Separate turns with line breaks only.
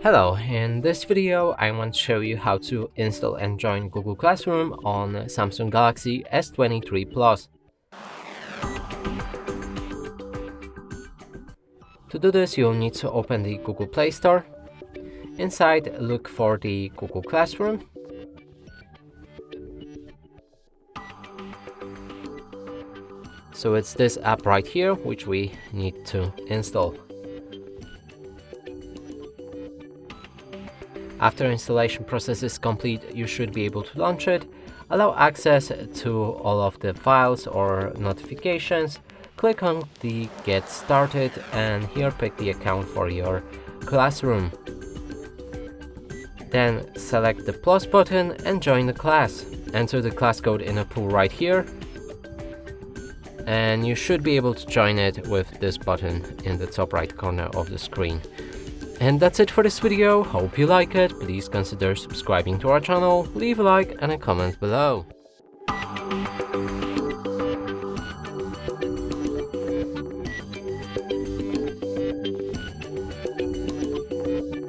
Hello, in this video I want to show you how to install and join Google Classroom on Samsung Galaxy S23 Plus. To do this, you'll need to open the Google Play Store. Inside, look for the Google Classroom. So it's this app right here which we need to install. After installation process is complete, you should be able to launch it. Allow access to all of the files or notifications. Click on the Get Started and here pick the account for your classroom. Then select the plus button and join the class. Enter the class code in a pool right here. And you should be able to join it with this button in the top right corner of the screen. And that's it for this video. Hope you like it. Please consider subscribing to our channel, leave a like and a comment below.